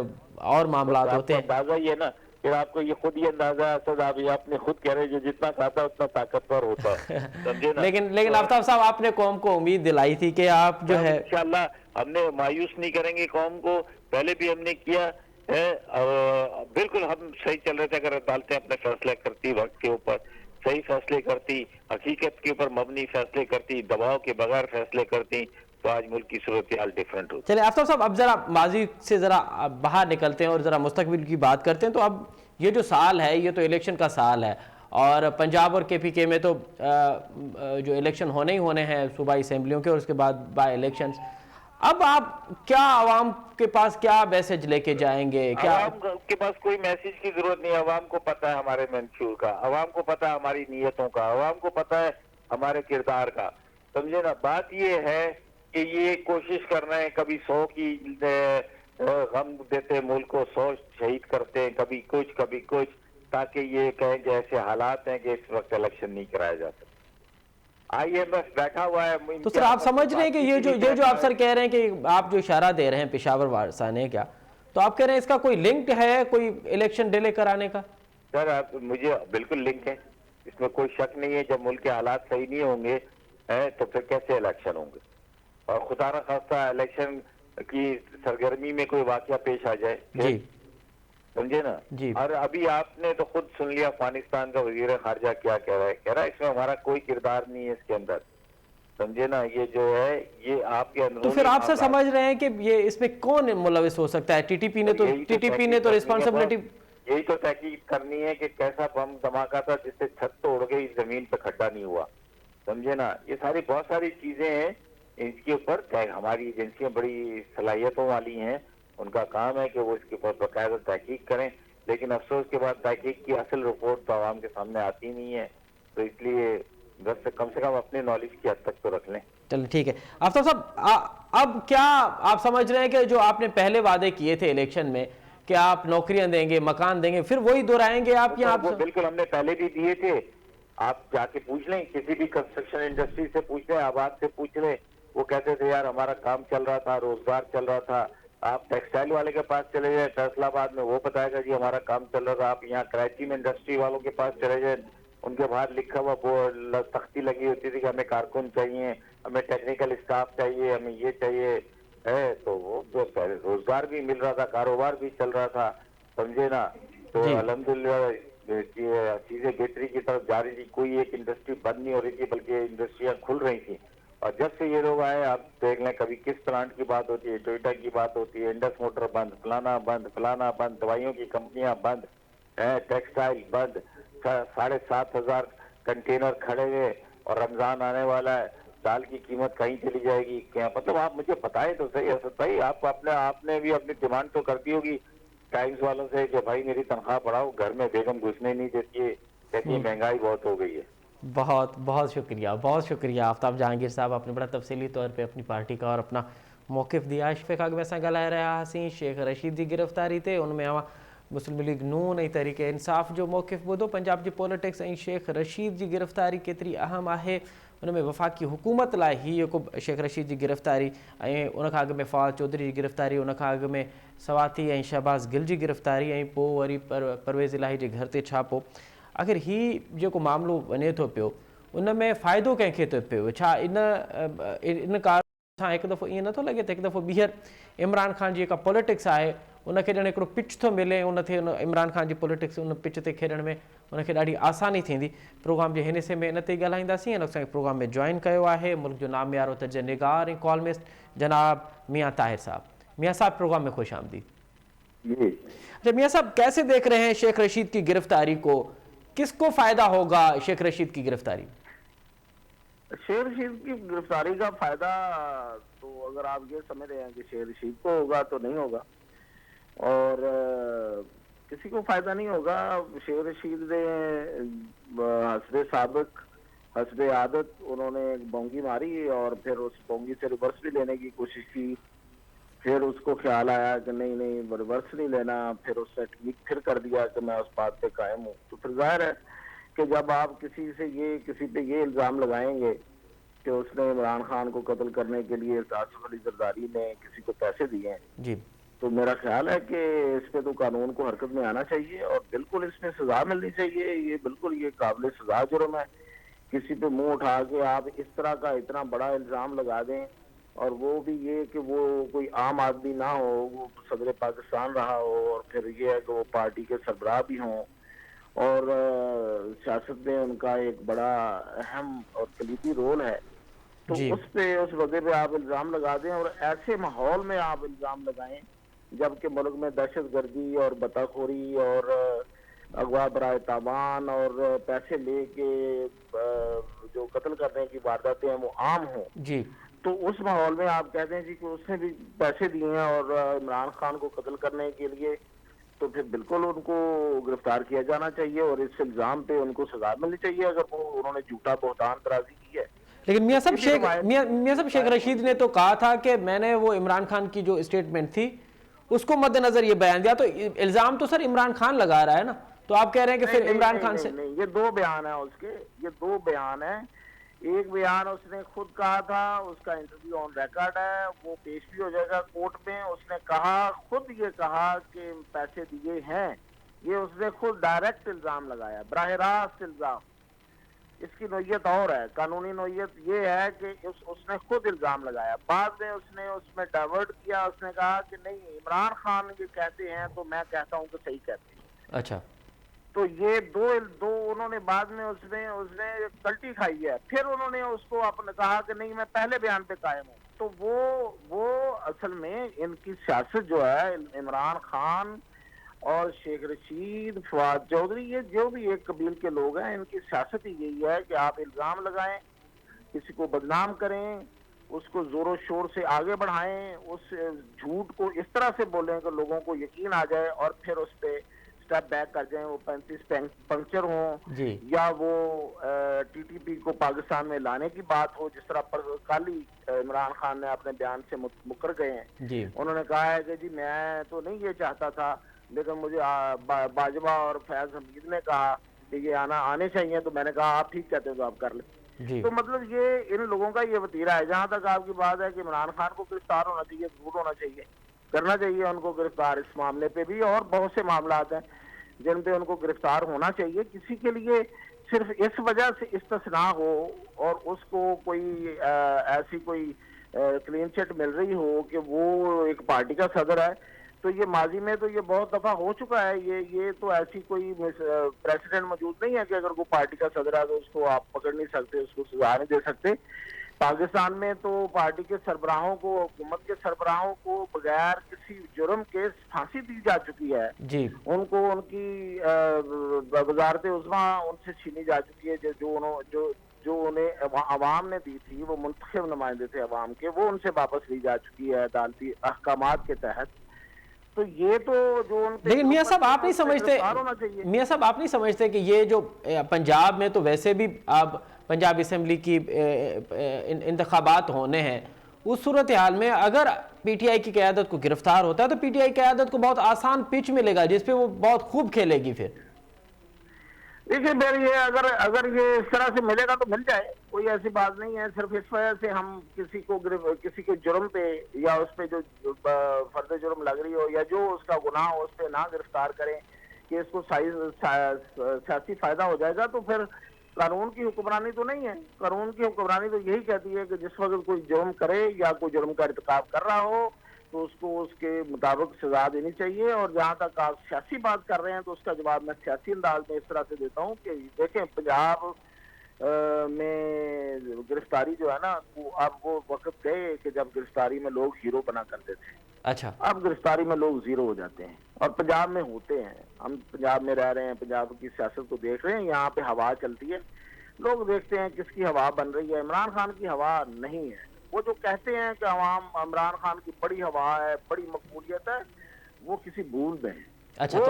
اور معاملات ہوتے ہیں. اندازہ یہ نا پھر آپ کو یہ خود ہی اندازہ اسد آپ نے خود کہہ رہے جو جتنا کھاتا ہے اتنا طاقتور ہوتا ہے. سمجھے نا. لیکن آفتاب صاحب آپ نے قوم کو امید دلائی تھی کہ آپ جو ہے انشاءاللہ ہم نے مایوس نہیں کریں گے قوم کو. پہلے بھی ہم نے کیا ہے, بالکل ہم صحیح چل رہے تھے. اگر عدالتیں اپنے فیصلے کرتی وقت کے اوپر صحیح فیصلے کرتی, حقیقت کے اوپر مبنی فیصلے کرتی, دباؤ کے بغیر فیصلے کرتی تو آج ملک کی صورتحال ڈیفرنٹ ہوتی. چلے آفتاب صاحب اب ذرا ماضی سے ذرا باہر نکلتے ہیں اور ذرا مستقبل کی بات کرتے ہیں. تو اب یہ جو سال ہے یہ تو الیکشن کا سال ہے اور پنجاب اور KPK میں تو جو الیکشن ہونے ہی ہونے ہیں صوبائی اسمبلیوں کے اور اس کے بعد بائی الیکشنز. اب آپ کیا عوام کے پاس کیا میسج لے کے جائیں گے؟ کیا عوام کے پاس کوئی میسج کی ضرورت نہیں. عوام کو پتہ ہے ہمارے منشور کا, عوام کو پتہ ہے ہماری نیتوں کا, عوام کو پتہ ہے ہمارے کردار کا. سمجھے نا. بات یہ ہے کہ یہ کوشش کر رہے ہیں کبھی 100 کی غم دیتے ملک کو, 100 شہید کرتے ہیں, کبھی کچھ تاکہ یہ کہیں کہ ایسے حالات ہیں کہ اس وقت الیکشن نہیں کرایا جا سکتا. IMF بیٹھا ہوا ہے. تو سر آپ سمجھ رہے ہیں کہ یہ جو آپ سر کہہ رہے ہیں کہ آپ جو اشارہ دے رہے ہیں پشاور وارثانے کیا, تو آپ کہہ رہے ہیں اس کا کوئی لنک ہے کوئی الیکشن ڈیلے کرانے کا؟ سر مجھے بالکل لنک ہے, اس میں کوئی شک نہیں ہے. جب ملک کے حالات صحیح نہیں ہوں گے تو پھر کیسے الیکشن ہوں گے؟ اور خدا نہ خواستہ الیکشن کی سرگرمی میں کوئی واقعہ پیش آ جائے, جی سمجھے نا. اور ابھی آپ نے تو خود سن لیا افغانستان کا وزیر خارجہ کیا کہہ رہا ہے اس میں ہمارا کوئی کردار نہیں ہے اس کے اندر. سمجھے نا. یہ جو ہے یہ آپ کے اندر. تو پھر آپ سے سمجھ رہے ہیں کہ یہ اس میں کون ملوث ہو سکتا ہے؟ TTP نے تو رسپانسبلٹی یہی تو تحقیق کرنی ہے کہ کیسا بم دھماکہ تھا جس سے چھت توڑ گئی, زمین پہ کھڈا نہیں ہوا. سمجھے نا. یہ ساری بہت ساری چیزیں ہیں اس کے اوپر. ہماری ایجنسیاں بڑی صلاحیتوں والی ہیں, ان کا کام ہے کہ وہ اس کے اوپر باقاعدہ تحقیق کریں. لیکن افسوس کے بعد تحقیق کی اصل رپورٹ تو عوام کے سامنے آتی نہیں ہے. تو اس لیے بس کم سے کم اپنے نالج کی حد تک تو رکھ لیں. چلیں ٹھیک ہے. آفتاب صاحب اب کیا آپ سمجھ رہے ہیں کہ جو آپ نے پہلے وعدے کیے تھے الیکشن میں کہ آپ نوکریاں دیں گے, مکان دیں گے, پھر وہی دہرائیں گے آپ؟ وہ بالکل ہم نے پہلے بھی دیے تھے. آپ جا کے پوچھ لیں, کسی بھی کنسٹرکشن انڈسٹری سے پوچھ لیں, آباد سے پوچھ لیں, وہ کہتے تھے یار ہمارا کام چل رہا تھا, روزگار چل رہا تھا. آپ ٹیکسٹائل والے کے پاس چلے جائیں فیصل آباد میں, وہ بتائے گا جی ہمارا کام چل رہا تھا. آپ یہاں کراچی میں انڈسٹری والوں کے پاس چلے جائیں, ان کے باہر لکھا ہوا وہ تختی لگی ہوتی تھی کہ ہمیں کارکن چاہیے, ہمیں ٹیکنیکل اسٹاف چاہیے, ہمیں یہ چاہیے ہے. تو وہ روزگار بھی مل رہا تھا, کاروبار بھی چل رہا تھا. سمجھے نا. تو الحمدللہ چیزیں بہتری کی طرف جا رہی تھی. کوئی ایک انڈسٹری بند نہیں ہو رہی تھی بلکہ انڈسٹریاں کھل رہی تھیں. اور جب سے یہ لوگ آئے آپ دیکھ لیں, کبھی کس پلانٹ کی بات ہوتی ہے, ٹوئیٹا کی بات ہوتی ہے, انڈس موٹر بند, فلانا بند, دوائیوں کی کمپنیاں بند, ٹیکسٹائل بند, 7,500 کنٹینر کھڑے ہوئے. اور رمضان آنے والا ہے, دال کی قیمت کہیں چلی جائے گی کیا؟ مطلب آپ مجھے بتائیں تو صحیح اسد بھائی, آپ نے بھی اپنی ڈیمانڈ تو کر دی ہوگی ٹائمز والوں سے کہ بھائی میری تنخواہ بڑھاؤ. گھر میں بیگم گھسنے نہیں دیتی ہے, کہتی ہے مہنگائی بہت ہو گئی ہے. بہت شکریہ آفتاب جہانگیر صاحب. آپ نے بڑا تفصیلی طور پہ اپنی پارٹی کا اور اپنا موقف دیا. شفیق آگ میں سا گلائے رہا ہسیں شیخ رشید دی گرفتاری تے ان میں مسلم لیگ نون ای تحریک انصاف جو موقف بدو پنجاب جی پولیٹکس ای شیخ رشید جی گرفتاری کتری اہم ہے उन में वफ़ाक़ी हुकूमत लाइ ही जेको शेख रशीद जी गिरफ़्तारी ऐं उन खां अॻु में फवाद चौधरी जी गिरफ़्तारी, उन खां अॻु में सवाती ऐं शहबाज़ गिल जी गिरफ़्तारी ऐं पोइ वरी परवेज़ इलाही जे घर ते छापो, आख़िर ही जेको मामिलो वञे थो पियो उन में फ़ाइदो कंहिंखे थो पियो? छा इन कार सां हिकु दफ़ो ईअं नथो लॻे त हिकु दफ़ो ॿीहर इमरान ख़ान जी जेका पॉलिटिक्स आहे उनखे ॼण हिकिड़ो पिच थो मिले, उन इमरान ख़ान जी पॉलिटिक्स उन पिच ते खेॾण में उनखे ॾाढी आसानी थींदी? प्रोग्राम जे हिन हिसे में इन ते ई ॻाल्हाईंदासीं। ऐं असांखे प्रोग्राम में जॉइन कयो आहे मुल्क जो नामियारो तर्जुमा निगार ऐं कॉलमिस्ट जनाब मियाँ ताहिर साहब। मियाँ साहब, प्रोग्राम में खुश आमदीद। अच्छा मियाँ साहब, कैसे देख रहे हैं शेख रशीद की गिरफ्तारी को? किसको फ़ायदा होगा शेख रशीद की गिरफ्तारी? शेख रशीद की गिरफ्तारी का फायदा तो अगर आप ये समझ रहे हैं कि शेख रशीद को होगा तो नहीं होगा, और किसी को फायदा नहीं होगा। शेख रशीद ने हस्बे साबिक हस्बे आदत उन्होंने एक बोंगी मारी और फिर उस बोंगी से रिवर्स भी लेने की कोशिश की, फिर उसको ख्याल आया कि नहीं रिवर्स नहीं लेना, फिर उसने ट्वीट फिर कर दिया कि मैं उस बात पे कायम हूँ। तो फिर जाहिर है कि जब आप किसी पे ये इल्ज़ाम लगाएंगे कि उसने इमरान खान को कत्ल करने के लिए आसिफ अली जरदारी ने किसी को पैसे दिए हैं जी, तो मेरा ख्याल है कि इस पे तो कानून को हरकत में आना चाहिए और बिल्कुल इसमें सजा मिलनी चाहिए। ये बिल्कुल ये काबिल सजा जुर्म है। किसी पे मुंह उठा के आप इस तरह का इतना बड़ा इल्ज़ाम लगा दें, और वो भी ये कि वो कोई आम आदमी ना हो, वो सदर पाकिस्तान रहा हो, और फिर ये है कि वो पार्टी के सरबराह भी हों और सियासत में उनका एक बड़ा अहम और कलीदी रोल है। तो उस वजह पे आप इल्ज़ाम लगा दें और ऐसे माहौल में आप इल्ज़ाम लगाएं जबकि मुल्क में दहशत गर्दी और बताखोरी और अगवा बराए तावान और पैसे लेके जो कत्ल करने की वारदातें हैं वो आम हों जी, तो उस माहौल में आप कहते हैं जी कि उसने भी पैसे दिए हैं और इमरान खान को कत्ल करने के लिए, तो फिर बिल्कुल उनको गिरफ्तार किया जाना चाहिए और इस इल्ज़ाम पे उनको सजा मिलनी चाहिए अगर वो उन्होंने झूठा बहतान तराजी की है। लेकिन मियाँ साहब शेख रशीद ने तो कहा था कि मैंने वो इमरान खान की जो स्टेटमेंट थी उसको मद्देनजर ये बयान दिया, तो इल्ज़ाम तो सर इमरान खान लगा रहा है ना, तो आप कह रहे हैं कि फिर इमरान खान से नहीं, ये दो बयान है उसके, ये दो बयान है। एक बयान उसने खुद कहा था, उसका इंटरव्यू ऑन रिकॉर्ड है, वो पेश भी हो जाएगा कोर्ट में। उसने कहा, खुद ये कहा कि पैसे दिए हैं, ये उसने खुद डायरेक्ट इल्जाम लगाया, बराह रास्त इल्जाम। इसकी नोयत और है, कानूनी नोयत ये है कि उसने खुद इल्जाम लगाया, बाद में उसने उसमें डाइवर्ट किया, उसने कहा कि नहीं इमरान खान ये कहते हैं तो मैं कहता हूँ कि सही कहते हैं। अच्छा, तो ये दो उन्होंने बाद में उसने पलटी खाई है, फिर उन्होंने उसको अपने कहा कि नहीं मैं पहले बयान पे कायम हूँ। तो वो असल में इनकी सियासत जो है, इमरान खान और शेख रशीद, फवाद चौधरी, ये जो भी एक कबील के लोग हैं, इनकी सियासत ही यही है कि आप इल्जाम लगाएं, किसी को बदनाम करें, उसको जोरों शोर से आगे बढ़ाएं, उस झूठ को इस तरह से बोलें कि लोगों को यकीन आ जाए और फिर उस पे स्टेप बैक कर जाएं, वो 35 पंक्चर हों या वो टीटीपी को पाकिस्तान में लाने की बात हो, जिस तरह पर कल ही इमरान खान ने अपने बयान से मुकर गए हैं। उन्होंने कहा है कि जी मैं तो नहीं ये चाहता था, लेकिन मुझे बाजवा और फैज हमीद ने कहा कि ये आने चाहिए, तो मैंने कहा आप ठीक कहते हो तो आप कर लें। तो मतलब ये इन लोगों का ये वतीरा है। जहां तक आपकी बात है कि इमरान खान को गिरफ्तार होना चाहिए, जरूर होना चाहिए, करना चाहिए उनको गिरफ्तार। इस मामले पे भी और बहुत से मामला हैं जिन पे उनको गिरफ्तार होना चाहिए। किसी के लिए सिर्फ इस वजह से इस्तिस्ना हो और उसको कोई ऐसी कोई क्लीन चिट मिल रही हो कि वो एक पार्टी का सदर है, तो ये माजी में तो ये बहुत दफा हो चुका है। ये तो ऐसी कोई प्रेसिडेंट मौजूद नहीं है कि अगर वो पार्टी का सदर है तो उसको आप पकड़ नहीं सकते, उसको सजा नहीं दे सकते। पाकिस्तान में तो पार्टी के सरबराहों को, हुकूमत के सरबराहों को बगैर किसी जुर्म के फांसी दी जा चुकी है जी। उनको उनकी वजारत उज़्मा उनसे छीनी जा चुकी है, जो उन्हें अवाम ने दी थी, वो मुंतखब नुमाइंदे थे अवाम के, वो उनसे वापस ली जा चुकी है अदालती अहकामात के तहत। तो ये तो जो लेकिन मियाँ साहब आप नहीं समझते, मियाँ साहब आप नहीं समझते कि ये जो पंजाब में तो वैसे भी आप पंजाब असेंबली की इंतखाबात होने हैं, उस सूरत हाल में अगर पीटीआई की क़यादत को गिरफ्तार होता है तो पीटीआई क़यादत को बहुत आसान पिच मिलेगा जिस पे वो बहुत खूब खेलेगी। फिर देखिए फिर ये अगर ये इस तरह से मिलेगा तो मिल जाए, कोई ऐसी बात नहीं है। सिर्फ इस वजह से हम किसी के जुर्म पे या उस पे जो फर्द जुर्म लग रही हो या जो उसका गुनाह हो उस पे ना गिरफ्तार करें कि इसको सियासी फायदा हो जाएगा, तो फिर कानून की हुक्मरानी तो नहीं है। कानून की हुक्मरानी तो यही कहती है कि जिस वक्त कोई जुर्म करे या कोई जुर्म का इर्तिकाब कर रहा हो तो उसको उसके मुताबिक सजा देनी चाहिए। और जहाँ तक आप सियासी बात कर रहे हैं तो उसका जवाब मैं सियासी अंदाज में इस तरह से देता हूँ कि देखें, पंजाब में गिरफ्तारी जो है ना, अब वो वक्त गए कि जब गिरफ्तारी में लोग हीरो बना करते थे। अच्छा, अब गिरफ्तारी में लोग जीरो हो जाते हैं और पंजाब में होते हैं। हम पंजाब में रह रहे हैं, पंजाब की सियासत को देख रहे हैं, यहाँ पे हवा चलती है, लोग देखते हैं किसकी हवा बन रही है। इमरान खान की हवा नहीं है। वो जो कहते हैं कि अवाम इमरान खान की बड़ी हवा है, बड़ी मकबूलियत है, वो किसी भूल में है। अच्छा, तो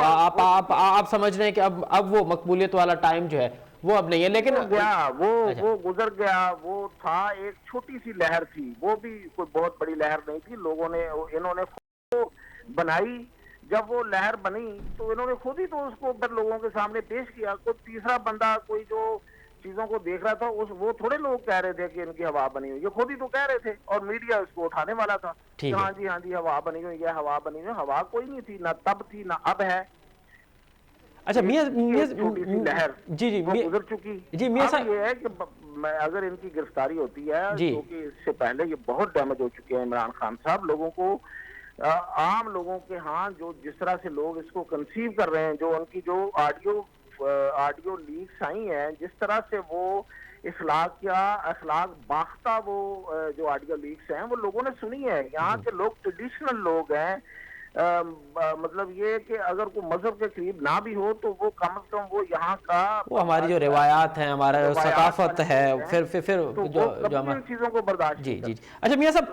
आप समझ रहे हैं कि अब वो मकबूलियत वाला टाइम जो है वो अब नहीं है, लेकिन वो गुजर गया। वो था एक छोटी सी लहर थी, वो भी कोई बहुत बड़ी लहर नहीं थी। लोगों ने इन्होंने खुद बनाई। जब वो लहर बनी तो इन्होंने खुद ही तो उसको फिर लोगों के सामने पेश किया। कोई तीसरा बंदा कोई जो चीजों को देख रहा था वो थोड़े लोग कह रहे थे कि इनकी हवा बनी हुई, ये खुद ही तो कह रहे थे और मीडिया इसको उठाने वाला था कि हाँ जी हवा बनी हुई है, हवा बनी हुई है। हवा कोई नहीं थी, ना तब थी ना अब है। अच्छा मियां लहर जी वो गुजर चुकी जी मियां साहब, ये है कि अगर इनकी गिरफ्तारी होती है, क्योंकि इससे पहले ये बहुत डैमेज हो चुके हैं इमरान खान साहब। लोगों को आम लोगों के हाँ जो जिस तरह से लोग इसको कंसीव कर रहे हैं, जो उनकी जो ऑडियो लीक्स आई हैं, जिस तरह से वो अखलाक बाख्ता वो जो ऑडियो लीक्स हैं वो लोगों ने सुनी है। यहाँ के लोग ट्रेडिशनल लोग हैं। मतलब ये कि अगर कोई मजहब के करीब ना भी हो तो वो कम से कम वो यहाँ का वो हमारी जो रिवायात है, हमारा जो सकाफत है, फिर तो जो इन चीजों को बर्दाश्त जी। अच्छा मियां साहब,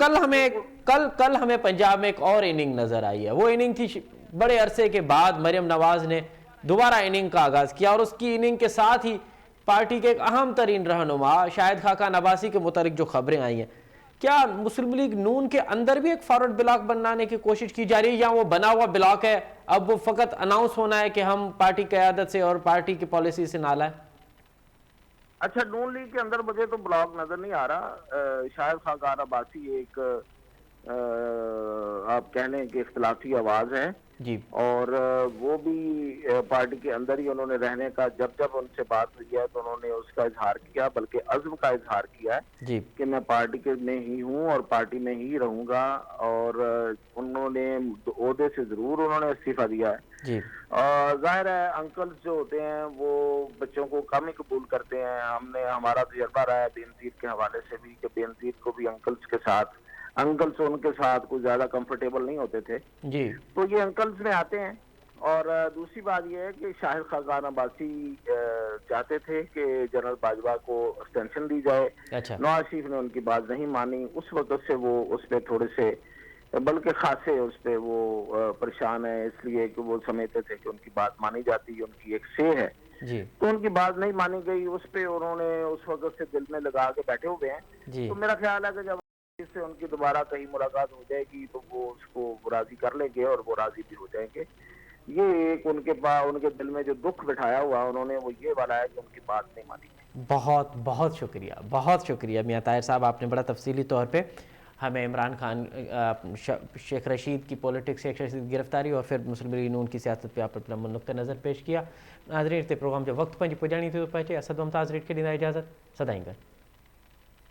कल हमें पंजाब में एक और इनिंग नजर आई है। वो इनिंग थी बड़े अरसे के बाद मरियम नवाज ने दोबारा इनिंग का आगाज किया और उसकी इनिंग के साथ ही पार्टी के एक अहम तरीन रहनुमा शाहिद खाकान अब्बासी के मुतालिक जो खबरें आई हैं, क्या मुस्लिम लीग नून के अंदर भी एक फॉरवर्ड ब्लॉक बनाने की कोशिश की जा रही है या वो बना हुआ ब्लॉक है, अब वो फकत अनाउंस होना है कि हम पार्टी क़यादत से और पार्टी की पॉलिसी से नाला है? अच्छा, नून लीग के अंदर मुझे तो ब्लॉक नजर नहीं आ रहा। शाहिद खाकान अब्बासी एक आप कह लें कि इख्तिलाफी आवाज है जी, और वो भी पार्टी के अंदर ही उन्होंने रहने का जब उनसे बात हुई है तो उन्होंने उसका इजहार किया, बल्कि अज़्म का इजहार किया है जी कि मैं पार्टी के में ही हूँ और पार्टी में ही रहूंगा। और उन्होंने ओहदे से जरूर उन्होंने इस्तीफा दिया है जी। और जाहिर है अंकल्स जो होते हैं वो बच्चों को कम ही कबूल करते हैं। हमारा तजर्बा रहा है बेनज़ीर के हवाले से भी कि बेनज़ीर को भी अंकल्स उनके साथ कुछ ज्यादा कंफर्टेबल नहीं होते थे जी, तो ये अंकल्स में आते हैं। और दूसरी बात ये है कि शाहिद खाकान अब्बासी चाहते थे कि जनरल बाजवा को एक्सटेंशन दी जाए। अच्छा, नवाज शरीफ ने उनकी बात नहीं मानी। उस वक्त से वो उस पर थोड़े से बल्कि खासे उस पर वो परेशान है, इसलिए कि वो समझते थे कि उनकी बात मानी जाती, उनकी एक से है जी तो उनकी बात नहीं मानी गई। उस पर उन्होंने उस वक्त से दिल में लगा के बैठे हुए हैं। जी। तो मेरा ख्याल है कि जब इससे उनकी दोबारा कहीं मुलाकात हो जाएगी तो वो उसको राजी कर लेंगे और वो राजी भी हो जाएंगे। ये एक उनके दिल में जो दुख बिठाया हुआ उन्होंने वो ये वाला है कि उनकी बात नहीं मानी। बहुत शुक्रिया मियां ताहिर साहब, आपने बड़ा तफसीली तौर पे हमें इमरान खान शेख रशीद की पॉलिटिक्स, शेख रशीद की गिरफ्तारी और फिर मुस्लिम लीग नून की सियासत पे आप अपना नुक्ता नज़र पेश किया। नाज़रीन, प्रोग्राम जो वक्त पंज पुजानी थी तो पहुंचे असद मुमताज़ रेट के लिए इजाज़त सदाईंगर।